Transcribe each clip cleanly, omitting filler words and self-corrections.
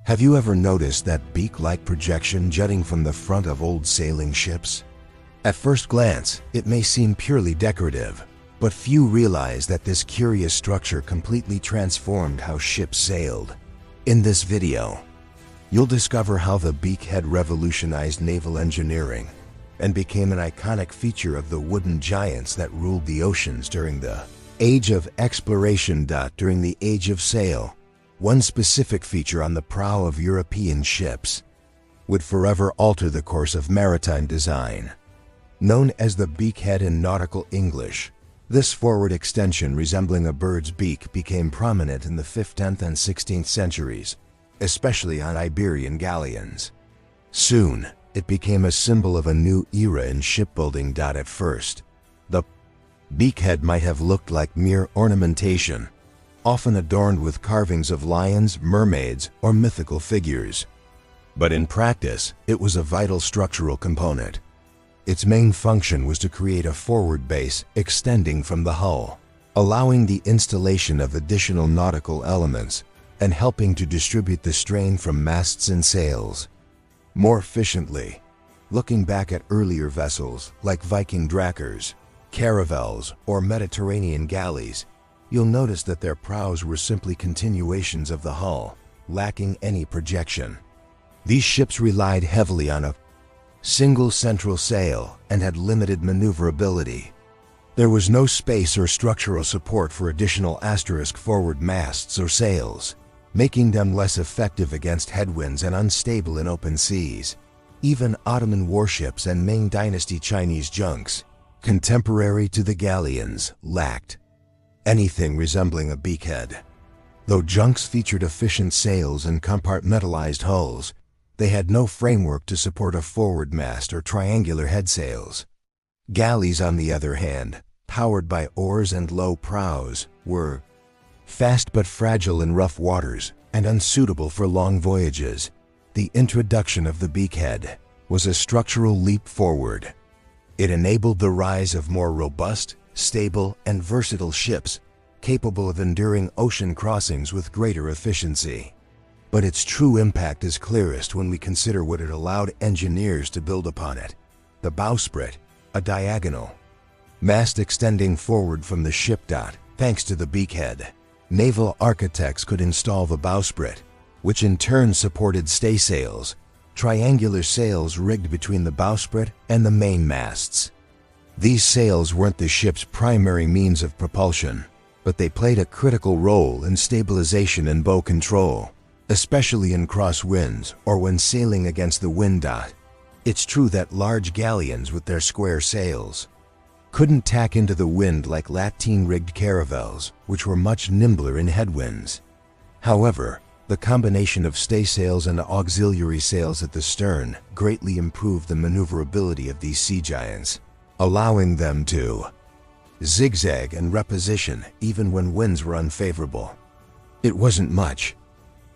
Have you ever noticed that beak-like projection jutting from the front of old sailing ships? At first glance, it may seem purely decorative, but few realize that this curious structure completely transformed how ships sailed. In this video, you'll discover how the beakhead revolutionized naval engineering and became an iconic feature of the wooden giants that ruled the oceans during the Age of Exploration. During the Age of Sail, one specific feature on the prow of European ships would forever alter the course of maritime design. Known as the beakhead in nautical English, this forward extension resembling a bird's beak became prominent in the 15th and 16th centuries, especially on Iberian galleons. Soon, it became a symbol of a new era in shipbuilding. At first, the beakhead might have looked like mere ornamentation, often adorned with carvings of lions, mermaids, or mythical figures. But in practice, it was a vital structural component. Its main function was to create a forward base extending from the hull, allowing the installation of additional nautical elements and helping to distribute the strain from masts and sails more efficiently. Looking back at earlier vessels like Viking drakers, caravels, or Mediterranean galleys, you'll notice that their prows were simply continuations of the hull, lacking any projection. These ships relied heavily on a single central sail and had limited maneuverability. There was no space or structural support for additional forward masts or sails, making them less effective against headwinds and unstable in open seas. Even Ottoman warships and Ming Dynasty Chinese junks, contemporary to the galleons, lacked anything resembling a beakhead. Though junks featured efficient sails and compartmentalized hulls, they had no framework to support a forward mast or triangular headsails. Galleys, on the other hand, powered by oars and low prows, were fast but fragile in rough waters and unsuitable for long voyages. The introduction of the beakhead was a structural leap forward. It enabled the rise of more robust, stable, and versatile ships capable of enduring ocean crossings with greater efficiency. But its true impact is clearest when we consider what it allowed engineers to build upon it. The bowsprit, a diagonal mast extending forward from the ship. Thanks to the beakhead, naval architects could install the bowsprit, which in turn supported staysails, triangular sails rigged between the bowsprit and the main masts. These sails weren't the ship's primary means of propulsion, but they played a critical role in stabilization and bow control, especially in crosswinds or when sailing against the wind. It's true that large galleons with their square sails couldn't tack into the wind like lateen-rigged caravels, which were much nimbler in headwinds. However, the combination of staysails and auxiliary sails at the stern greatly improved the maneuverability of these sea giants, allowing them to zigzag and reposition even when winds were unfavorable. It wasn't much,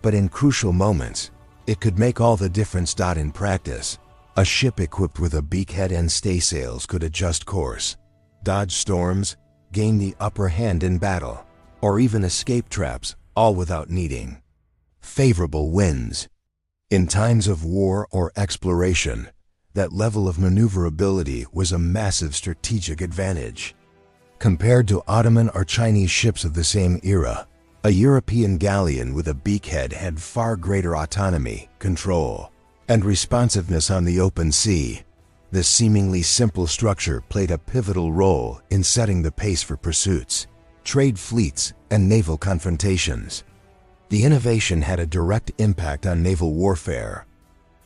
but in crucial moments, it could make all the difference. In practice, a ship equipped with a beakhead and staysails could adjust course, dodge storms, gain the upper hand in battle, or even escape traps, all without needing favorable winds. In times of war or exploration, that level of maneuverability was a massive strategic advantage. Compared to Ottoman or Chinese ships of the same era, a European galleon with a beakhead had far greater autonomy, control, and responsiveness on the open sea. This seemingly simple structure played a pivotal role in setting the pace for pursuits, trade fleets, and naval confrontations. The innovation had a direct impact on naval warfare.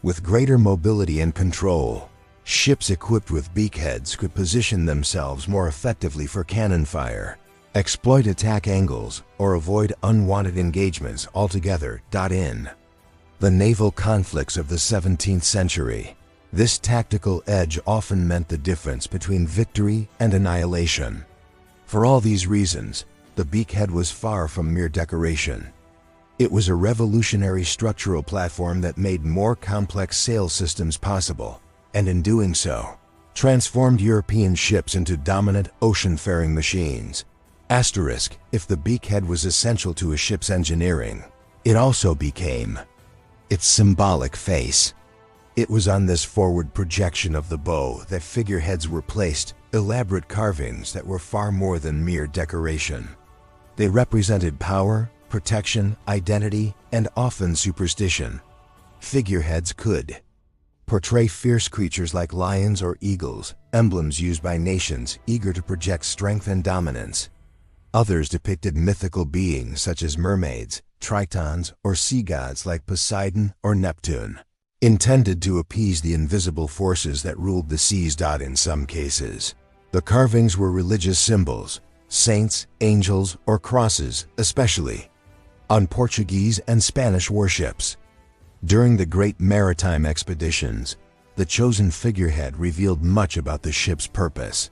With greater mobility and control, ships equipped with beakheads could position themselves more effectively for cannon fire, exploit attack angles, or avoid unwanted engagements altogether. In the naval conflicts of the 17th century, this tactical edge often meant the difference between victory and annihilation. For all these reasons, the beakhead was far from mere decoration. It was a revolutionary structural platform that made more complex sail systems possible, and in doing so, transformed European ships into dominant ocean-faring machines. If the beakhead was essential to a ship's engineering, it also became its symbolic face. It was on this forward projection of the bow that figureheads were placed, elaborate carvings that were far more than mere decoration. They represented power, protection, identity, and often superstition. Figureheads could portray fierce creatures like lions or eagles, emblems used by nations eager to project strength and dominance. Others depicted mythical beings such as mermaids, tritons, or sea gods like Poseidon or Neptune, intended to appease the invisible forces that ruled the seas. In some cases, the carvings were religious symbols, saints, angels, or crosses, especially on Portuguese and Spanish warships. During the great maritime expeditions, the chosen figurehead revealed much about the ship's purpose.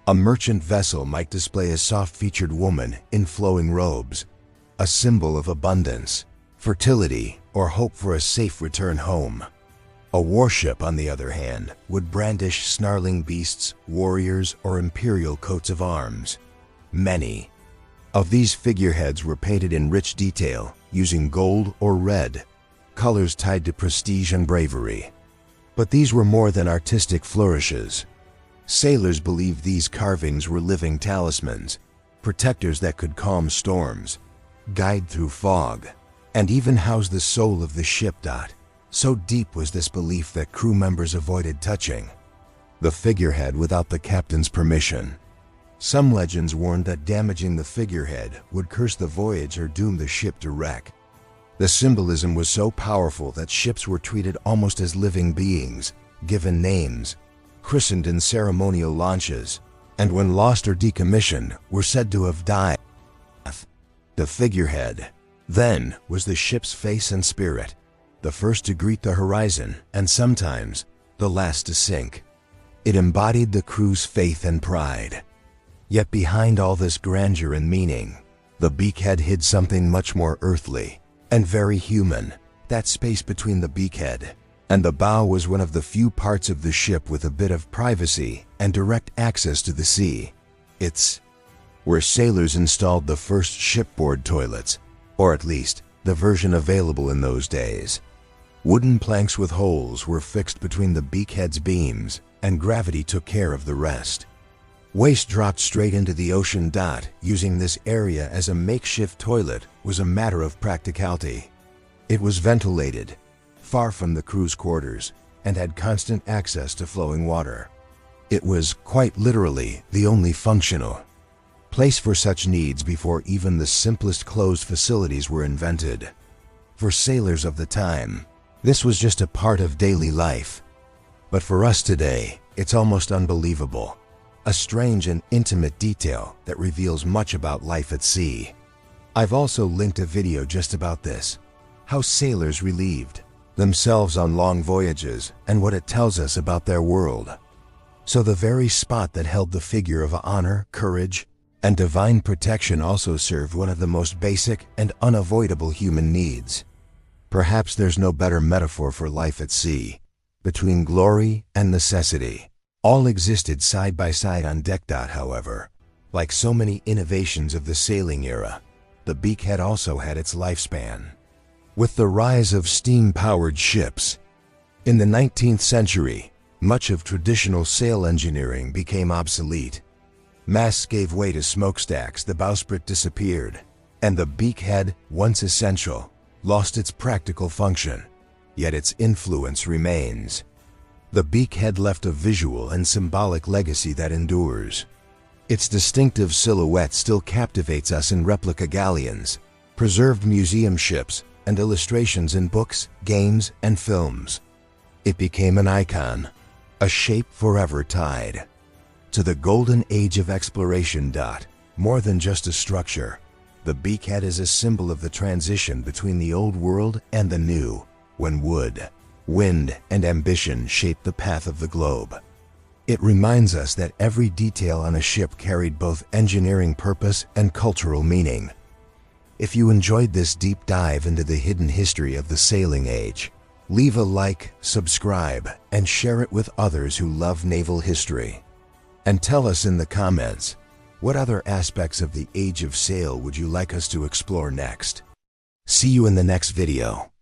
A merchant vessel might display a soft-featured woman in flowing robes, a symbol of abundance, fertility, or hope for a safe return home. A warship, on the other hand, would brandish snarling beasts, warriors, or imperial coats of arms. Many of these figureheads were painted in rich detail, using gold or red, colors tied to prestige and bravery. But these were more than artistic flourishes. Sailors believed these carvings were living talismans, protectors that could calm storms, guide through fog, and even house the soul of the ship. So deep was this belief that crew members avoided touching the figurehead without the captain's permission. Some legends warned that damaging the figurehead would curse the voyage or doom the ship to wreck. The symbolism was so powerful that ships were treated almost as living beings, given names, christened in ceremonial launches, and when lost or decommissioned, were said to have died. The figurehead, then, was the ship's face and spirit, the first to greet the horizon and sometimes the last to sink. It embodied the crew's faith and pride. Yet behind all this grandeur and meaning, the beakhead hid something much more earthly and very human. That space between the beakhead and the bow was one of the few parts of the ship with a bit of privacy and direct access to the sea. It's where sailors installed the first shipboard toilets, or at least the version available in those days. Wooden planks with holes were fixed between the beakhead's beams, and gravity took care of the rest. Waste dropped straight into the ocean. Using this area as a makeshift toilet was a matter of practicality. It was ventilated, far from the crew's quarters, and had constant access to flowing water. It was, quite literally, the only functional place for such needs before even the simplest closed facilities were invented. For sailors of the time, this was just a part of daily life. But for us today, it's almost unbelievable. A strange and intimate detail that reveals much about life at sea. I've also linked a video just about this, how sailors relieved themselves on long voyages and what it tells us about their world. So the very spot that held the figure of honor, courage, and divine protection also served one of the most basic and unavoidable human needs. Perhaps there's no better metaphor for life at sea. Between glory and necessity, all existed side by side on deck. However, like so many innovations of the sailing era, the beakhead also had its lifespan. With the rise of steam-powered ships in the 19th century, much of traditional sail engineering became obsolete. Masts gave way to smokestacks, the bowsprit disappeared, and the beakhead, once essential, lost its practical function. Yet its influence remains. The beakhead left a visual and symbolic legacy that endures. Its distinctive silhouette still captivates us in replica galleons, preserved museum ships, and illustrations in books, games, and films. It became an icon, a shape forever tied to the golden age of exploration. More than just a structure, the beakhead is a symbol of the transition between the old world and the new, when wood, wind, and ambition shaped the path of the globe. It reminds us that every detail on a ship carried both engineering purpose and cultural meaning. If you enjoyed this deep dive into the hidden history of the sailing age, leave a like, subscribe, and share it with others who love naval history. And tell us in the comments, what other aspects of the Age of Sail would you like us to explore next? See you in the next video.